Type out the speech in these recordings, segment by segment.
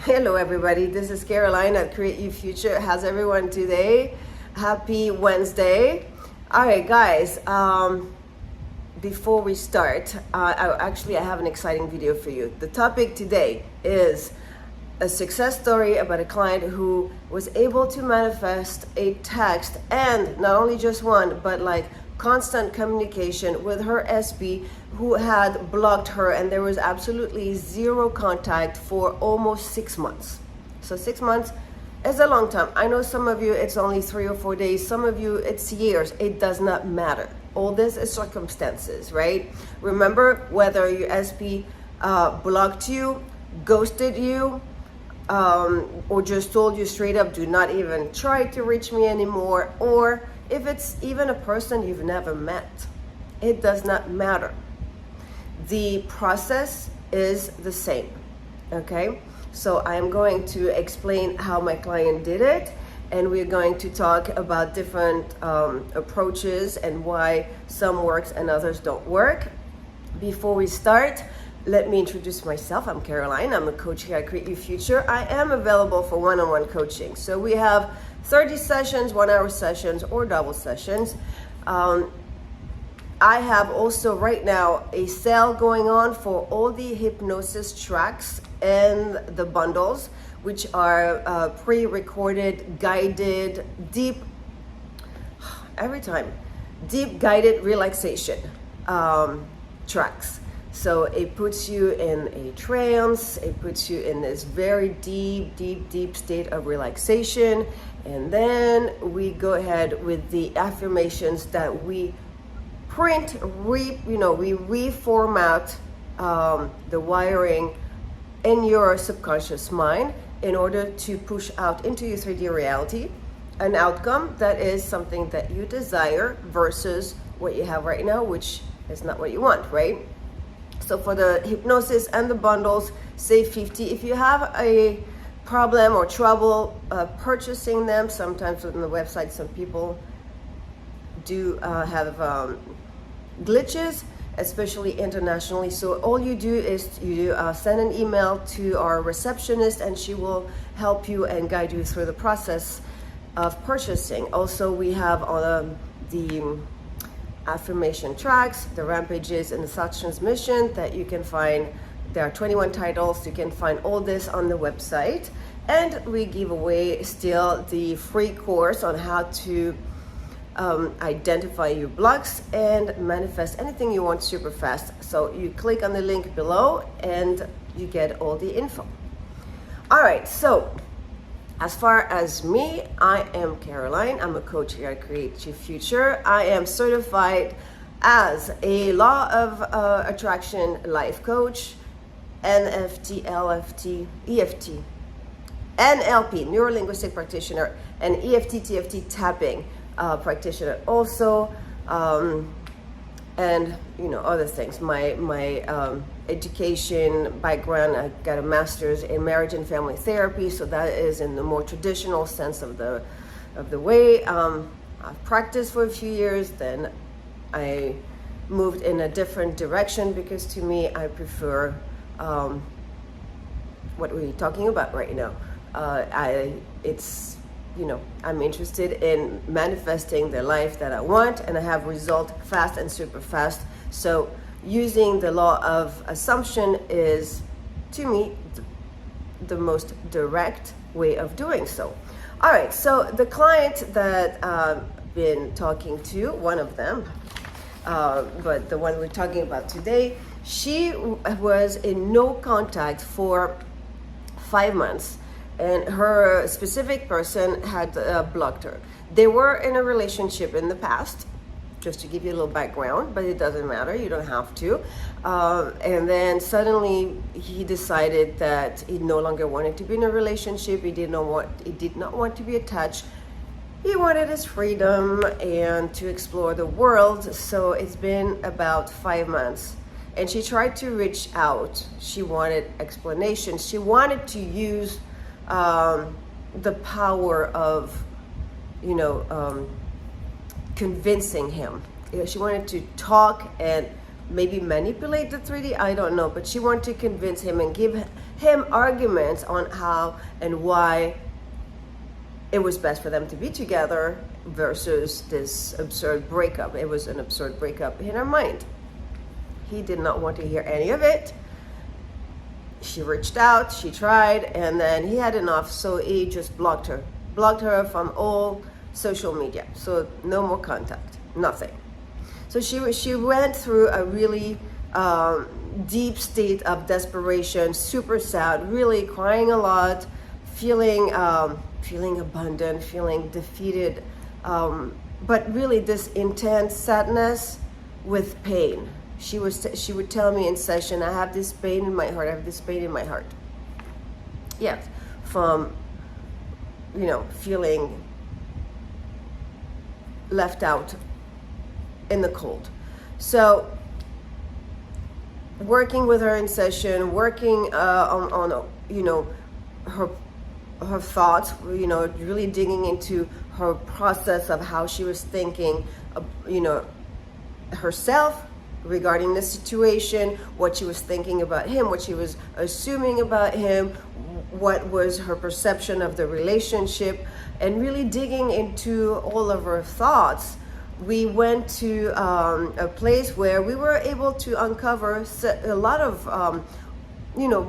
Hello everybody, this is Caroline at Create You Future. How's everyone today? Happy Wednesday. All right guys, before we start, I have an exciting video for you. The topic today is a success story about a client who was able to manifest a text, and not only just one, but like constant communication with her SB who had blocked her, and there was absolutely zero contact for almost 6 months. So 6 months is a long time. I know some of you it's only 3 or 4 days, some of you it's years. It does not matter. All this is circumstances, right? Remember, whether your SB blocked you, ghosted you, or just told you straight up, do not even try to reach me anymore, or if it's even a person you've never met, it does not matter. The process is the same, okay? So I'm going to explain how my client did it, and we're going to talk about different approaches and why some works and others don't work. Before we start, let me introduce myself. I'm Caroline. I'm a coach here at Create Your Future. I am available for one-on-one coaching. So we have 30 sessions, 1 hour sessions, or double sessions. I have also right now a sale going on for all the hypnosis tracks and the bundles, which are pre-recorded, guided, deep guided relaxation tracks. So it puts you in a trance, it puts you in this very deep state of relaxation. And then we go ahead with the affirmations that we print, we reformat the wiring in your subconscious mind in order to push out into your 3D reality an outcome that is something that you desire versus what you have right now, which is not what you want, right? So for the hypnosis and the bundles, save 50. If you have a problem or trouble purchasing them, sometimes on the website some people do have glitches, especially internationally. So all you do is you send an email to our receptionist, and she will help you and guide you through the process of purchasing. Also, we have the affirmation tracks, the rampages, and the thought transmission that you can find. There are 21 titles. You can find all this on the website. And we give away still the free course on how to identify your blocks and manifest anything you want super fast. So you click on the link below and you get all the info. All right, so as far as me, I am Caroline. I'm a coach here at Create Your Future. I am certified as a law of attraction life coach, NFT, LFT, EFT, NLP, neuro-linguistic practitioner, and EFT, TFT tapping practitioner also, and other things. My education background, I got a master's in marriage and family therapy, so that is in the more traditional sense of the way. I've practiced for a few years, then I moved in a different direction because to me I prefer what we're talking about right now. I'm interested in manifesting the life that I want, and I have result fast and super fast. So using the law of assumption is, to me, the most direct way of doing so. All right, so the client that I've been talking to, one of them, but the one we're talking about today, she was in no contact for 5 months. And her specific person had blocked her. They were in a relationship in the past, just to give you a little background, but it doesn't matter, you don't have to. And then suddenly he decided that he no longer wanted to be in a relationship. He did not want to be attached. He wanted his freedom and to explore the world. So it's been about 5 months. And she tried to reach out. She wanted explanations. She wanted to use the power of, convincing him. She wanted to talk and maybe manipulate the 3D, I don't know, but she wanted to convince him and give him arguments on how and why it was best for them to be together versus this absurd breakup. It was an absurd breakup in her mind. He did not want to hear any of it. She reached out, she tried, and then he had enough, so he just blocked her from all social media. So no more contact, nothing. So she went through a really deep state of desperation, super sad, really crying a lot, feeling abandoned, feeling defeated, but really this intense sadness with pain. She would tell me in session, I have this pain in my heart, I have this pain in my heart. Yes, from, feeling left out in the cold. So working with her in session, working on her thoughts, really digging into her process of how she was thinking, herself regarding the situation, what she was thinking about him, what she was assuming about him, what was her perception of the relationship, and really digging into all of her thoughts. We went to a place where we were able to uncover a lot of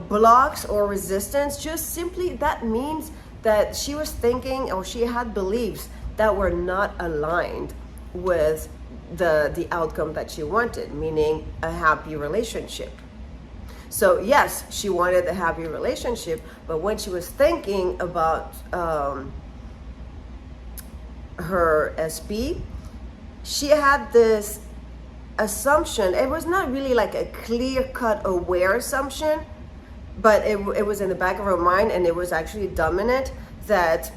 blocks or resistance. Just simply that means that she was thinking, or she had beliefs that were not aligned with the outcome that she wanted, meaning a happy relationship. So yes, she wanted a happy relationship, but when she was thinking about her SP, she had this assumption. It was not really like a clear-cut aware assumption, but it was in the back of her mind, and it was actually dominant, that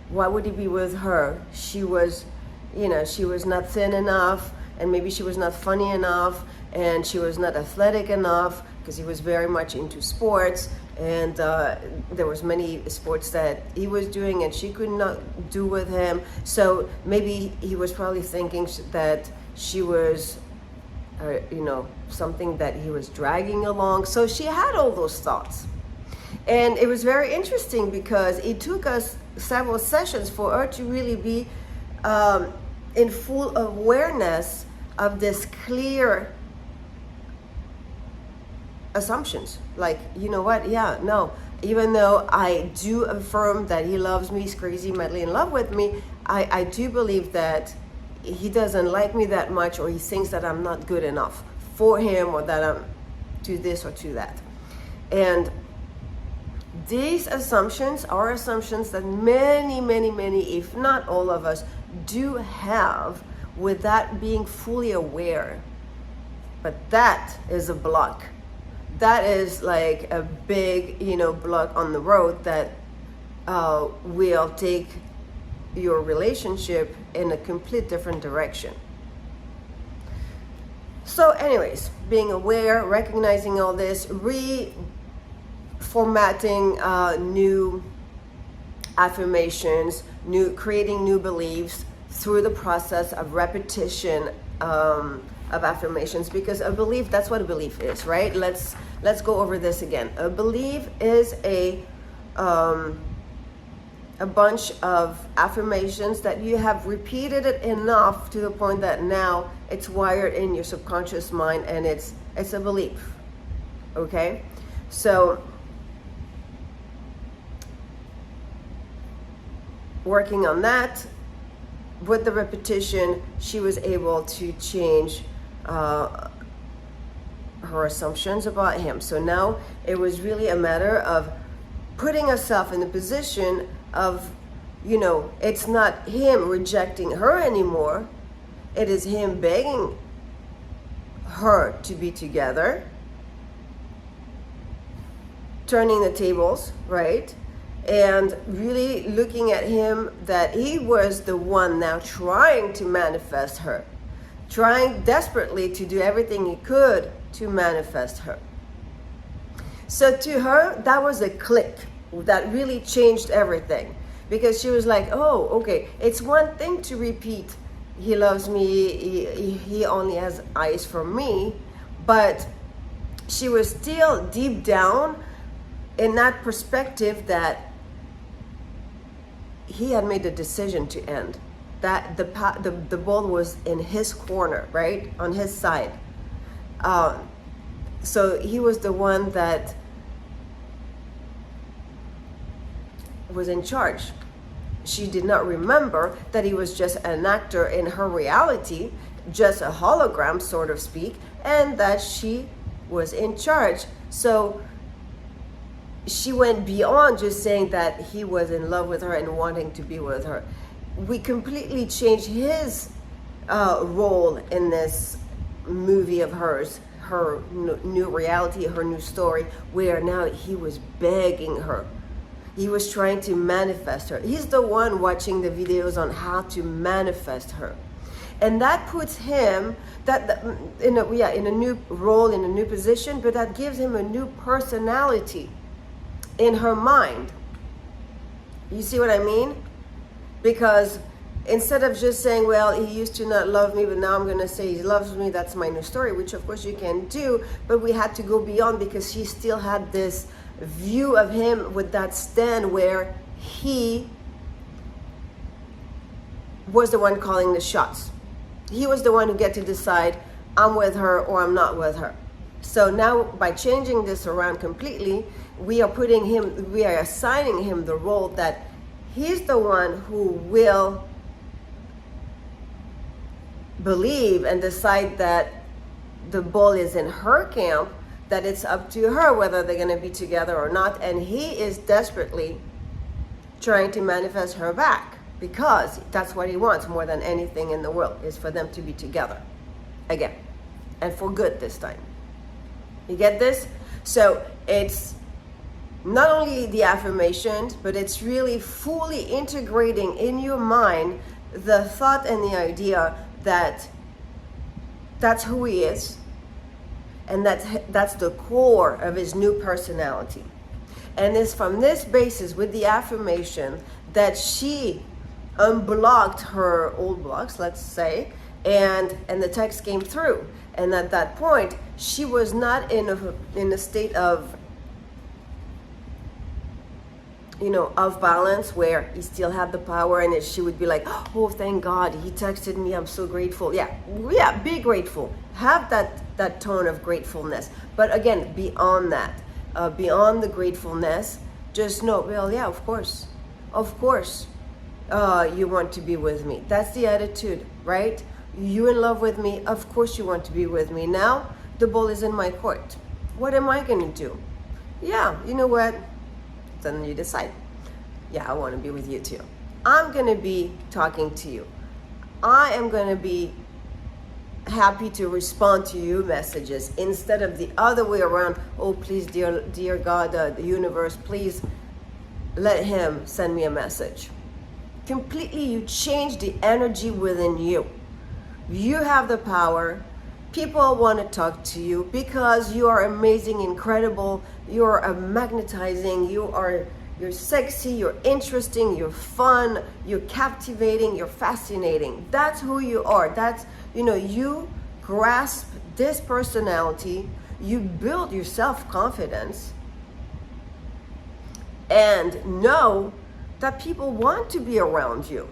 why would he be with her? She was not thin enough, and maybe she was not funny enough, and she was not athletic enough, because he was very much into sports, and there was many sports that he was doing and she could not do with him. So maybe he was probably thinking that she was something that he was dragging along. So she had all those thoughts, and it was very interesting because it took us several sessions for her to really be in full awareness of this clear assumptions. Like, you know what? Yeah, no. Even though I do affirm that he loves me, he's crazy, madly in love with me, I do believe that he doesn't like me that much, or he thinks that I'm not good enough for him, or that I'm to this or to that. And these assumptions are assumptions that many, if not all of us, do have without being fully aware. But that is a block. That is like a big, block on the road that will take your relationship in a complete different direction. So anyways, being aware, recognizing all this, reformatting new affirmations, creating new beliefs through the process of repetition of affirmations, because a belief, that's what a belief is, right? Let's go over this again. A belief is a bunch of affirmations that you have repeated it enough to the point that now it's wired in your subconscious mind, and it's a belief. Okay? So working on that, with the repetition, she was able to change her assumptions about him. So now it was really a matter of putting herself in the position of, it's not him rejecting her anymore. It is him begging her to be together, turning the tables, right? And really looking at him, that he was the one now trying to manifest her, trying desperately to do everything he could to manifest her. So to her, that was a click that really changed everything, because she was like, oh, okay, it's one thing to repeat he loves me, he only has eyes for me. But she was still deep down in that perspective that he had made a decision to end, that the ball was in his corner, right, on his side. So he was the one that was in charge. She did not remember that he was just an actor in her reality, just a hologram, sort of speak, and that she was in charge. So she went beyond just saying that he was in love with her and wanting to be with her. We completely changed his role in this movie of hers, her new reality, her new story, where now he was begging her. He was trying to manifest her. He's the one watching the videos on how to manifest her. And that puts him in a new role, in a new position, but that gives him a new personality in her mind. You see what I mean? Because instead of just saying, well, he used to not love me, but now I'm going to say he loves me, that's my new story, which of course you can do, but we had to go beyond because she still had this view of him with that stand where he was the one calling the shots. He was the one who get to decide, I'm with her or I'm not with her. So now by changing this around completely, we are assigning him the role that he's the one who will believe and decide that the ball is in her camp, that it's up to her whether they're going to be together or not. And he is desperately trying to manifest her back because that's what he wants more than anything in the world, is for them to be together again, and for good this time. You get this? So it's not only the affirmations, but it's really fully integrating in your mind the thought and the idea that that's who he is, and that's the core of his new personality. And it's from this basis, with the affirmation, that she unblocked her old blocks, let's say, and the text came through. And at that point, she was not in a state of, of balance, where he still had the power, and she would be like, oh, thank God, he texted me, I'm so grateful. Yeah, be grateful. Have that tone of gratefulness. But again, beyond that, beyond the gratefulness, just know, well, yeah, of course, you want to be with me. That's the attitude, right? You in love with me, of course you want to be with me. Now, the ball is in my court. What am I going to do? Yeah, you know what? Then you decide. Yeah, I want to be with you too. I'm going to be talking to you. I am going to be happy to respond to your messages instead of the other way around. Oh, please, dear God, the universe, please let him send me a message. Completely, you change the energy within you. You have the power. People want to talk to you because you are amazing, incredible. You're magnetizing. You're sexy. You're interesting. You're fun. You're captivating. You're fascinating. That's who you are. You grasp this personality. You build your self-confidence and know that people want to be around you,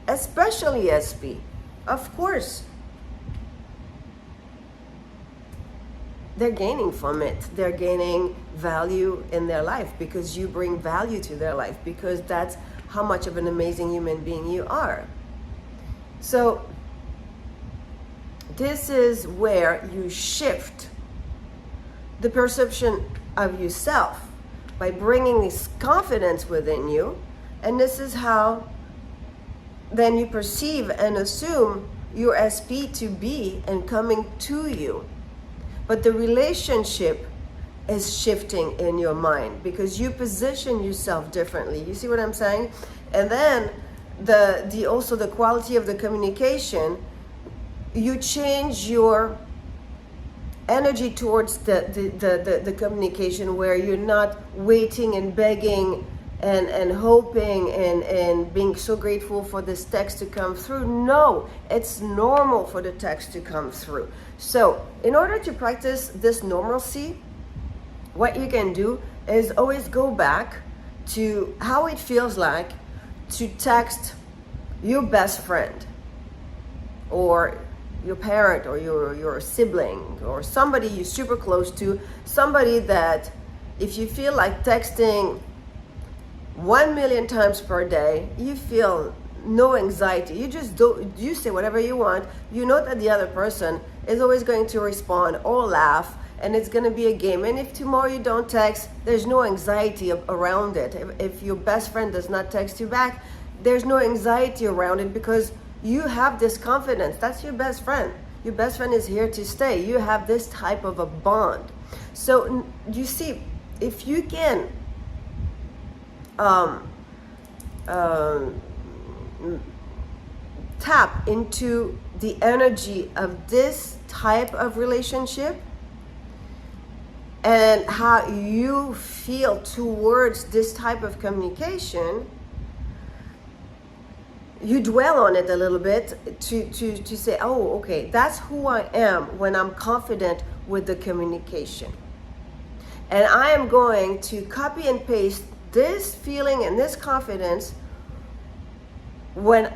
especially SP. Of course. They're gaining from it. They're gaining value in their life because you bring value to their life, because that's how much of an amazing human being you are. So this is where you shift the perception of yourself by bringing this confidence within you. And this is how then you perceive and assume your SP to be and coming to you. But the relationship is shifting in your mind because you position yourself differently. You see what I'm saying? And then also the quality of the communication, you change your energy towards the communication, where you're not waiting and begging and hoping and being so grateful for this text to come through. No, it's normal for the text to come through. So in order to practice this normalcy, what you can do is always go back to how it feels like to text your best friend or your parent or your sibling or somebody you're super close to, somebody that if you feel like texting 1 million times per day, you feel no anxiety. You just do, you say whatever you want. You know that the other person is always going to respond or laugh, and it's going to be a game. And if tomorrow you don't text, there's no anxiety around it. If your best friend does not text you back, there's no anxiety around it because you have this confidence. That's your best friend. Your best friend is here to stay. You have this type of a bond. So you see, if you can tap into the energy of this type of relationship and how you feel towards this type of communication, you dwell on it a little bit to say, oh, okay, that's who I am when I'm confident with the communication. And I am going to copy and paste this feeling and this confidence when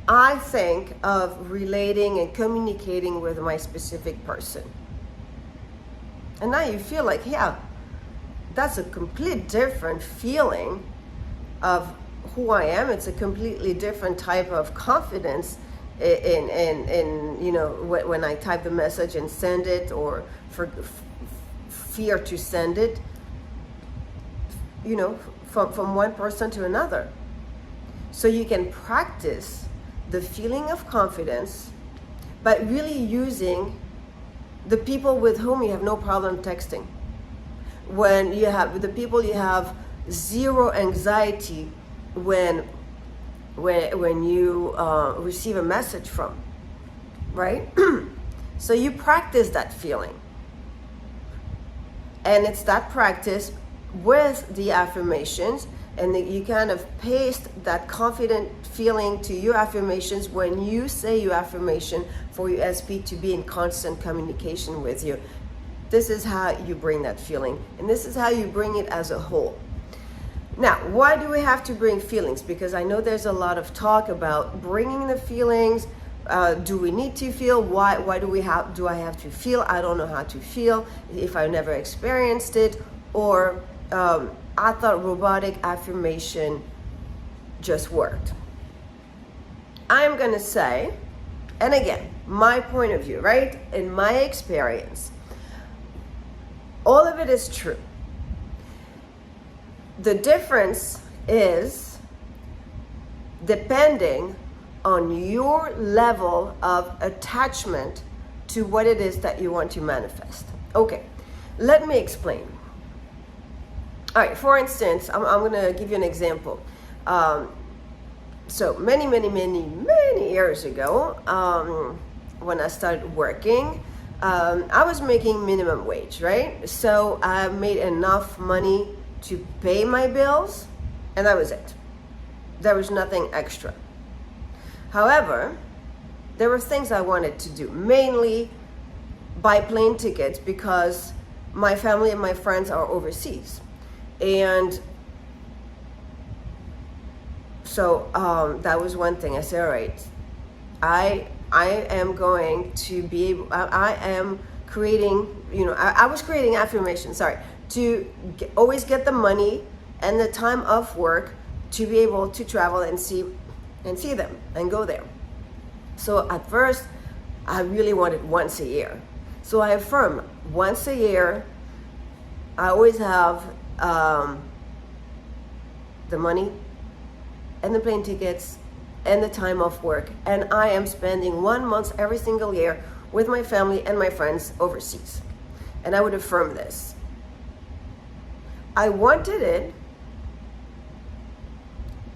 I think of relating and communicating with my specific person. And now you feel like, yeah, that's a complete different feeling of who I am. It's a completely different type of confidence in you know, when I type the message and send it, or fear to send it, you know, from one person to another. So you can practice the feeling of confidence, but really using the people with whom you have no problem texting. When you have with the people you have zero anxiety when you receive a message from, right? So you practice that feeling. And it's that practice with the affirmations, and then you kind of paste that confident feeling to your affirmations when you say your affirmation for your SP to be in constant communication with you. This is how you bring that feeling, and this is how you bring it as a whole. Now, why do we have to bring feelings? Because I know there's a lot of talk about bringing the feelings. Do we need to feel? Why do I have to feel? I don't know how to feel if I never experienced it. Or I thought robotic affirmation just worked. I'm going to say, and again, my point of view, right? In my experience, all of it is true. The difference is depending on your level of attachment to what it is that you want to manifest. Okay, let me explain. All right, for instance, I'm going to give you an example. So many years ago, when I started working, I was making minimum wage, right? So I made enough money to pay my bills, and that was it. There was nothing extra. However, there were things I wanted to do, mainly buy plane tickets because my family and my friends are overseas. And so that was one thing. I said, all right, I am going to be able, I am creating, you know, I was creating affirmations, to always get the money and the time off work to be able to travel and see them and go there. So at first, I really wanted once a year. So I affirm once a year, I always have the money and the plane tickets and the time off work. And I am spending 1 month every single year with my family and my friends overseas. And I would affirm this. I wanted it,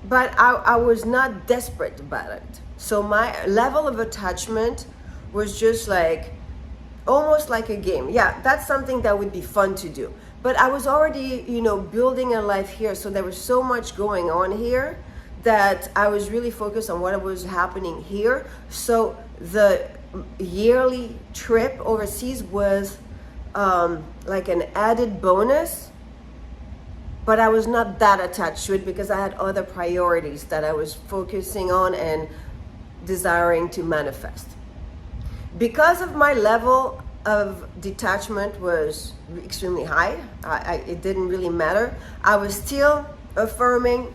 but I was not desperate about it. So my level of attachment was just like, almost like a game. Yeah, that's something that would be fun to do. But I was already, you know, building a life here. So there was so much going on here that I was really focused on what was happening here. So the yearly trip overseas was like an added bonus, but I was not that attached to it because I had other priorities that I was focusing on and desiring to manifest. Because of my level of detachment was extremely high, it didn't really matter. I was still affirming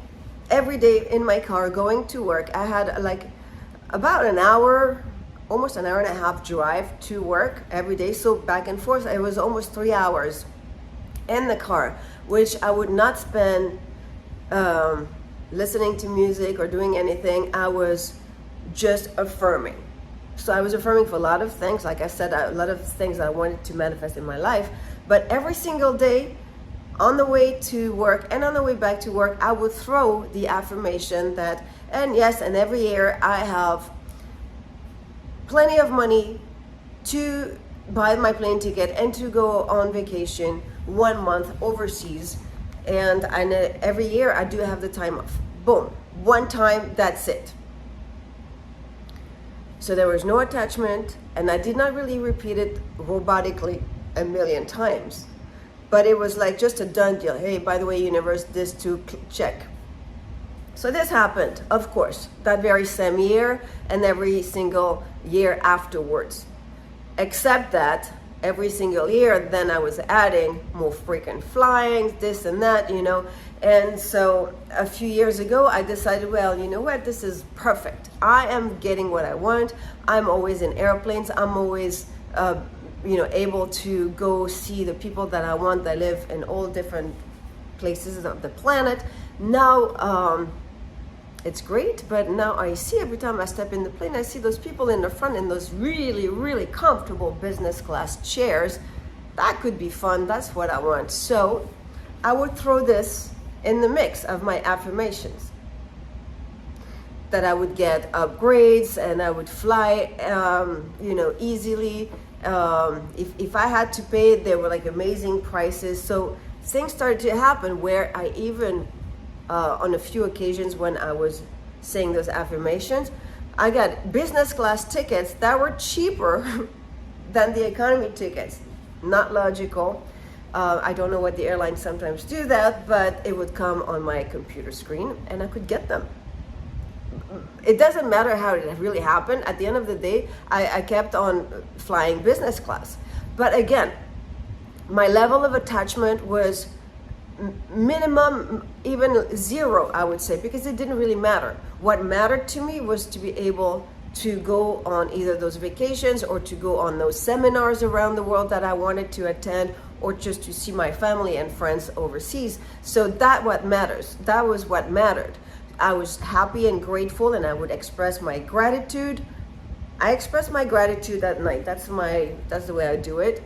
every day in my car going to work. I had like about an hour, almost an hour and a half drive to work every day. So back and forth, it was almost 3 hours in the car, which I would not spend listening to music or doing anything. I was just affirming. So I was affirming for a lot of things. Like I said, a lot of things I wanted to manifest in my life. But every single day, on the way to work and on the way back to work, I would throw the affirmation that, and yes, and every year I have plenty of money to buy my plane ticket and to go on vacation 1 month overseas. And every year I do have the time off. Boom, one time, that's it. So there was no attachment, and I did not really repeat it robotically a million times. But it was like just a done deal. Hey, by the way, universe, this too, check. So this happened, of course, that very same year and every single year afterwards. Except that every single year, then I was adding more frequent flying, this and that, you know. And so a few years ago, I decided, well, you know what, this is perfect. I am getting what I want. I'm always in airplanes. I'm always, you know, able to go see the people that I want that live in all different places of the planet. Now, it's great, but now I see every time I step in the plane, I see those people in the front in those really, really comfortable business class chairs. That could be fun. That's what I want. So I would throw this in the mix of my affirmations, that I would get upgrades and I would fly, you know, easily. If I had to pay, there were like amazing prices. So things started to happen where I even, on a few occasions when I was saying those affirmations, I got business class tickets that were cheaper than the economy tickets. Not logical. I don't know what the airlines sometimes do that, but it would come on my computer screen and I could get them. It doesn't matter how it really happened. At the end of the day, I kept on flying business class. But again, my level of attachment was minimum, even zero, I would say, because it didn't really matter. What mattered to me was to be able to go on either those vacations or to go on those seminars around the world that I wanted to attend, or just to see my family and friends overseas. So that what matters. That was what mattered. I was happy and grateful, and I would express my gratitude. I express my gratitude at night. That's the way I do it.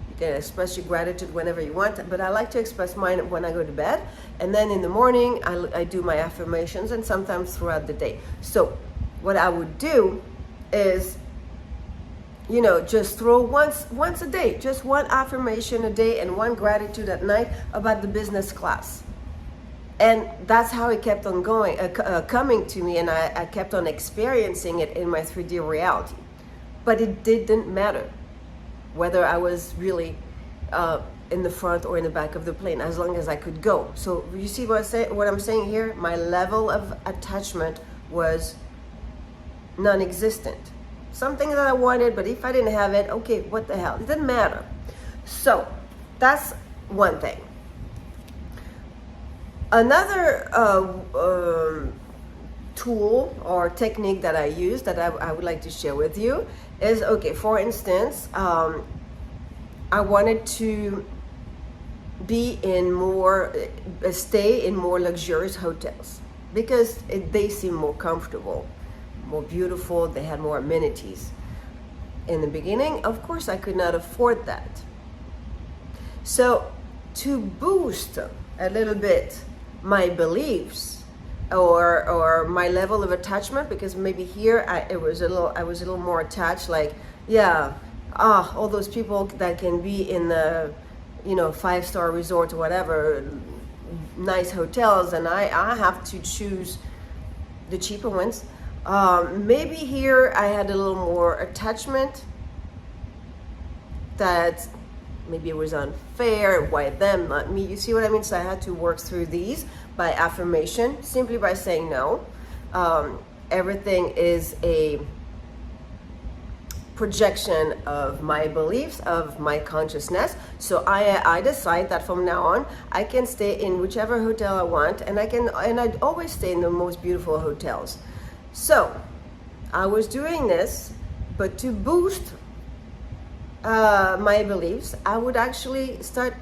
You can express your gratitude whenever you want, but I like to express mine when I go to bed. And then in the morning, I do my affirmations, and sometimes throughout the day. So what I would do is, you know, just throw once a day, just one affirmation a day and one gratitude at night about the business class. And that's how it kept on going, coming to me, and I kept on experiencing it in my 3D reality. But it didn't matter whether I was really in the front or in the back of the plane, as long as I could go. So you see what I'm saying here? My level of attachment was non-existent. Something that I wanted, but if I didn't have it, okay, what the hell? It didn't matter. So that's one thing. Another tool or technique that I use that I would like to share with you is, okay, for instance, I wanted to be in stay in more luxurious hotels because they seem more comfortable, more beautiful, they had more amenities. In the beginning, of course, I could not afford that. So to boost a little bit my beliefs or my level of attachment, because maybe here I was a little more attached, like, yeah, all those people that can be in the 5-star resort or whatever, nice hotels, and I have to choose the cheaper ones. Maybe here I had a little more attachment, that maybe it was unfair, why them, not me, you see what I mean? So I had to work through these by affirmation, simply by saying no. Everything is a projection of my beliefs, of my consciousness. So I decide that from now on I can stay in whichever hotel I want, and I always stay in the most beautiful hotels. So I was doing this, but to boost my beliefs, I would actually start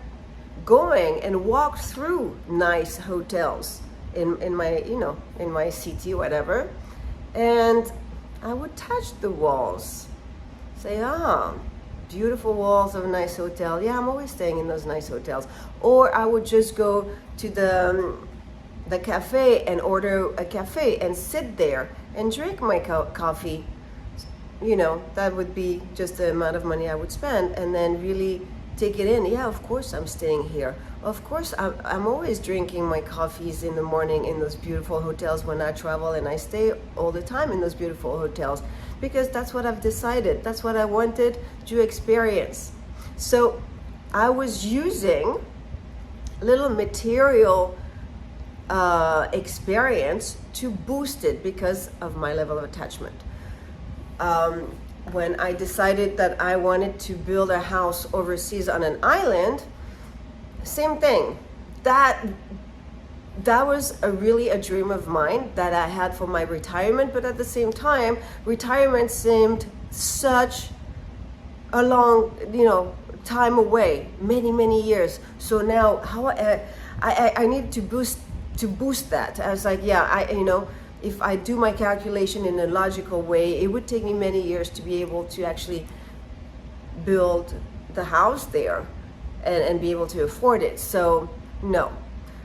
going and walk through nice hotels in my city, whatever, and I would touch the walls, say, beautiful walls of a nice hotel. Yeah, I'm always staying in those nice hotels. Or I would just go to the cafe and order a cafe and sit there and drink my coffee. That would be just the amount of money I would spend, and then really take it in. Yeah, of course I'm staying here. Of course I'm always drinking my coffees in the morning in those beautiful hotels when I travel, and I stay all the time in those beautiful hotels, because that's what I've decided. That's what I wanted to experience. So I was using little material experience to boost it because of my level of attachment. When I decided that I wanted to build a house overseas on an island, same thing. That was really a dream of mine that I had for my retirement, but at the same time, retirement seemed such a long, time away, many years. So now, how I need to boost that. I was like, if I do my calculation in a logical way, it would take me many years to be able to actually build the house there and be able to afford it. So no,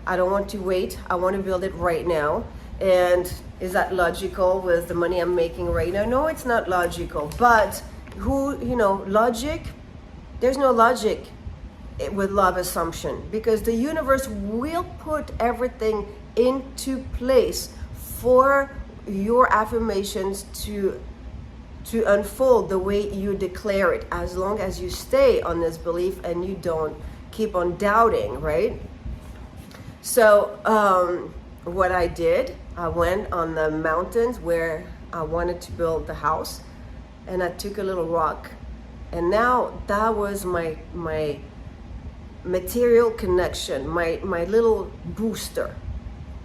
I don't want to wait. I want to build it right now. And is that logical with the money I'm making right now? No, it's not logical. But logic, there's no logic with love assumption, because the universe will put everything into place for your affirmations to unfold the way you declare it, as long as you stay on this belief and you don't keep on doubting, right? So what I did, I went on the mountains where I wanted to build the house, and I took a little rock, and now that was my material connection, my little booster.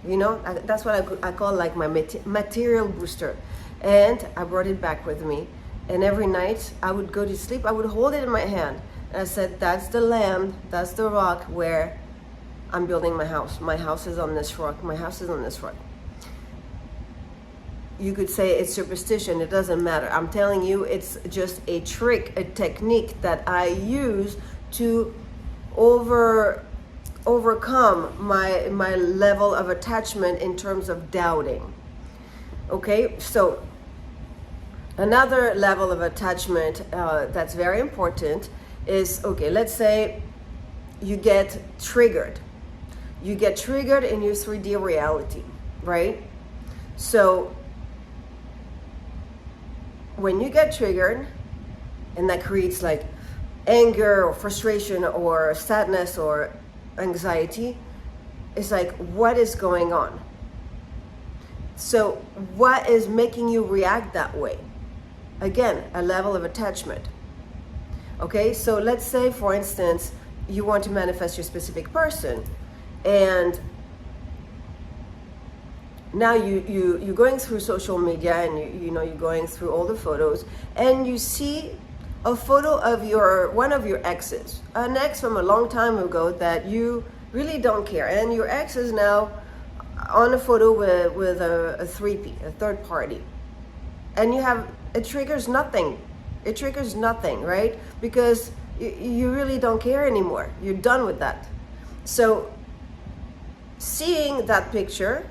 That's what I call like my material booster. And I brought it back with me. And every night I would go to sleep, I would hold it in my hand. And I said, that's the land, that's the rock where I'm building my house. My house is on this rock. My house is on this rock. You could say it's superstition. It doesn't matter. I'm telling you, it's just a trick, a technique that I use to overcome my level of attachment in terms of doubting. Okay, so another level of attachment that's very important is, okay, let's say you get triggered. You get triggered in your 3D reality, right? So when you get triggered, and that creates like anger or frustration or sadness or anxiety, it's like, what is going on? So what is making you react that way? Again, a level of attachment. Okay, so let's say, for instance, you want to manifest your specific person, and now you're going through social media, and you're going through all the photos, and you see a photo of one of your exes, an ex from a long time ago that you really don't care, and your ex is now on a photo with a 3P, a third party, and it triggers nothing. It triggers nothing, right? Because you really don't care anymore. You're done with that. So seeing that picture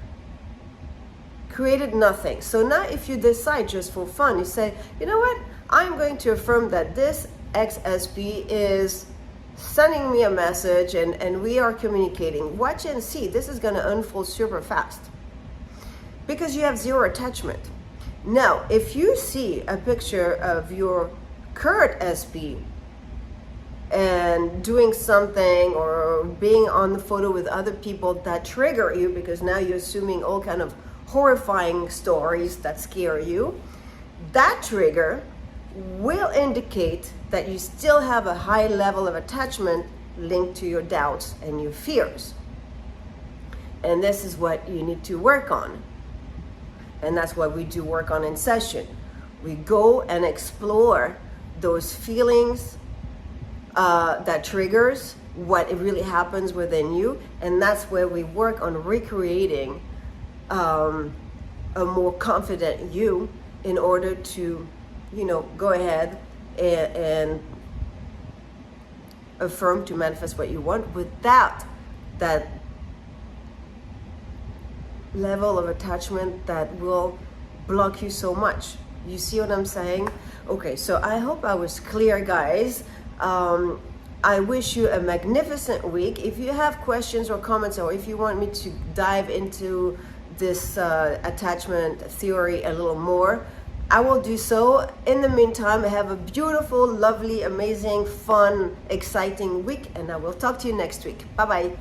created nothing. So now if you decide just for fun, you say, you know what? I'm going to affirm that this XSP is sending me a message, and we are communicating. Watch and see. This is going to unfold super fast because you have zero attachment. Now, if you see a picture of your current SP and doing something or being on the photo with other people that trigger you, because now you're assuming all kind of horrifying stories that scare you, that trigger will indicate that you still have a high level of attachment linked to your doubts and your fears. And this is what you need to work on. And that's what we do work on in session. We go and explore those feelings that triggers what it really happens within you. And that's where we work on recreating a more confident you in order to, go ahead and affirm to manifest what you want without that level of attachment that will block you so much. You see what I'm saying? Okay, so I hope I was clear, guys. I wish you a magnificent week. If you have questions or comments, or if you want me to dive into this attachment theory a little more, I will do so. In the meantime, have a beautiful, lovely, amazing, fun, exciting week, and I will talk to you next week. Bye-bye.